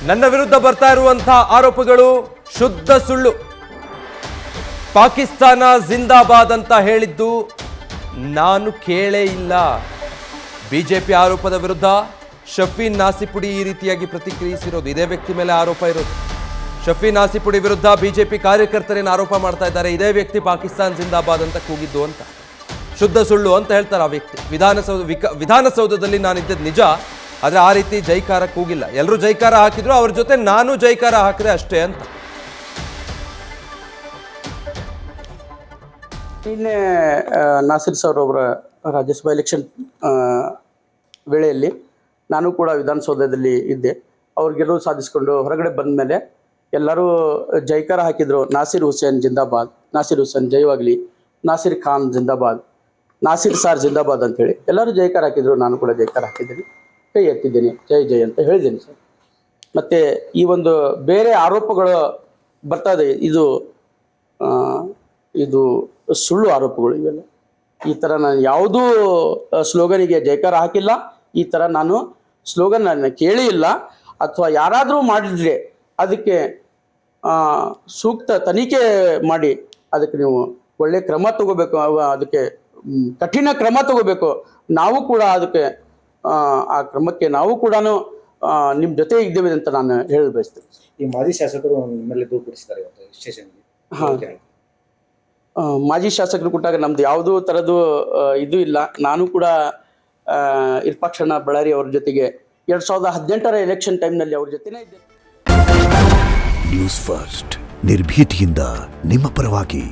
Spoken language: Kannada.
ನನ್ನ ವಿರುದ್ಧ ಬರ್ತಾ ಇರುವಂತಹ ಆರೋಪಗಳು ಶುದ್ಧ ಸುಳ್ಳು. ಪಾಕಿಸ್ತಾನ ಜಿಂದಾಬಾದ್ ಅಂತ ಹೇಳಿದ್ದು ನಾನು ಕೇಳೇ ಇಲ್ಲ. ಬಿಜೆಪಿ ಆರೋಪದ ವಿರುದ್ಧ ಶಫೀನ್ ನಾಸಿಪುಡಿ ಈ ರೀತಿಯಾಗಿ ಪ್ರತಿಕ್ರಿಯಿಸಿರೋದು. ಇದೇ ವ್ಯಕ್ತಿ ಮೇಲೆ ಆರೋಪ ಇರೋದು. ಶಫೀನ್ ನಾಸಿಪುಡಿ ವಿರುದ್ಧ ಬಿಜೆಪಿ ಕಾರ್ಯಕರ್ತರೇನು ಆರೋಪ ಮಾಡ್ತಾ ಇದ್ದಾರೆ, ಇದೇ ವ್ಯಕ್ತಿ ಪಾಕಿಸ್ತಾನ ಜಿಂದಾಬಾದ್ ಅಂತ ಕೂಗಿದ್ದು ಅಂತ. ಶುದ್ಧ ಸುಳ್ಳು ಅಂತ ಹೇಳ್ತಾರೆ ಆ ವ್ಯಕ್ತಿ. ವಿಧಾನಸೌಧದಲ್ಲಿ ನಾನಿದ್ದದ್ದು ನಿಜ, ಆದರೆ ಆ ರೀತಿ ಜೈಕಾರ ಕೂಗಿಲ್ಲ. ಎಲ್ಲರೂ ಜೈಕಾರ ಹಾಕಿದ್ರು, ಅವ್ರ ಜೊತೆ ನಾನು ಜೈಕಾರ ಹಾಕಿದೆ ಅಷ್ಟೇ ಅಂತ. ನಿನ್ನೆ ನಾಸಿರ್ ಸರ್ ಅವರ ರಾಜ್ಯಸಭಾ ಎಲೆಕ್ಷನ್ ವೇಳೆಯಲ್ಲಿ ನಾನು ಕೂಡ ವಿಧಾನಸೌಧದಲ್ಲಿ ಇದ್ದೆ. ಅವ್ರು ಗೆಲುವು ಸಾಧಿಸಿಕೊಂಡು ಹೊರಗಡೆ ಬಂದ ಮೇಲೆ ಎಲ್ಲರೂ ಜೈಕಾರ ಹಾಕಿದ್ರು. ನಾಸಿರ್ ಹುಸೇನ್ ಜಿಂದಾಬಾದ್, ನಾಸಿರ್ ಹುಸೇನ್ ಜಯವಾಗಲಿ, ನಾಸಿರ್ ಖಾನ್ ಜಿಂದಾಬಾದ್, ನಾಸಿರ್ ಸಾರ್ ಜಿಂದಾಬಾದ್ ಅಂತೇಳಿ ಎಲ್ಲರೂ ಜೈಕಾರ ಹಾಕಿದ್ರು. ನಾನು ಕೂಡ ಜೈಕಾರ ಹಾಕಿದ್ದೀನಿ, ಕೈ ಎತ್ತಿದ್ದೀನಿ, ಜೈ ಜೈ ಅಂತ ಹೇಳಿದ್ದೀನಿ ಸರ್. ಮತ್ತು ಈ ಒಂದು ಬೇರೆ ಆರೋಪಗಳು ಬರ್ತಾ ಇದೆ, ಇದು ಸುಳ್ಳು ಆರೋಪಗಳು ಇವೆಲ್ಲ. ಈ ಥರ ನಾನು ಯಾವುದೂ ಸ್ಲೋಗನಿಗೆ ಜೈಕಾರ ಹಾಕಿಲ್ಲ. ಈ ಥರ ನಾನು ಸ್ಲೋಗನ್ ನಾನು ಕೇಳಿ ಇಲ್ಲ. ಅಥವಾ ಯಾರಾದರೂ ಮಾಡಿದರೆ ಅದಕ್ಕೆ ಸೂಕ್ತ ತನಿಖೆ ಮಾಡಿ ಅದಕ್ಕೆ ನೀವು ಒಳ್ಳೆಯ ಕ್ರಮ ತಗೋಬೇಕು, ಅದಕ್ಕೆ ಕಠಿಣ ಕ್ರಮ ತಗೋಬೇಕು. ನಾವು ಕೂಡ ಅದಕ್ಕೆ ಆ ಕ್ರಮಕ್ಕೆ ನಾವು ಕೂಡ ನಿಮ್ಮ ಜೊತೆ ಇದ್ದೇವೆ ಅಂತ ನಾನು ಹೇಳಲು ಬಯಸ್ತೇನೆ. ಈ ಮಾಜಿ ಶಾಸಕರು ನಿಮ್ಮಲ್ಲಿ ದೂರುಪಡಿಸಿದ್ದಾರೆ ಇವತ್ತು ಸ್ಟೇಷನ್ಗೆ. ಹಾಂ, ಮಾಜಿ ಶಾಸಕರು ಕೊಟ್ಟಾಗ ನಮ್ದು ಯಾವುದೂ ಥರದ್ದು ಇದು ಇಲ್ಲ. ನಾನು ಕೂಡ ಇರ್ಪಾಕ್ಷಣ್ಣ ಬಳ್ಳಾರಿ ಅವ್ರ ಜೊತೆಗೆ 2018ರ ಎಲೆಕ್ಷನ್ ಟೈಮ್ನಲ್ಲಿ ಅವ್ರ ಜೊತೆನೇ ಇದ್ದೆ. ನ್ಯೂಸ್ ಫಸ್ಟ್ ನಿರ್ಭೀತಿಯಿಂದ ನಿಮ್ಮ ಪರವಾಗಿ.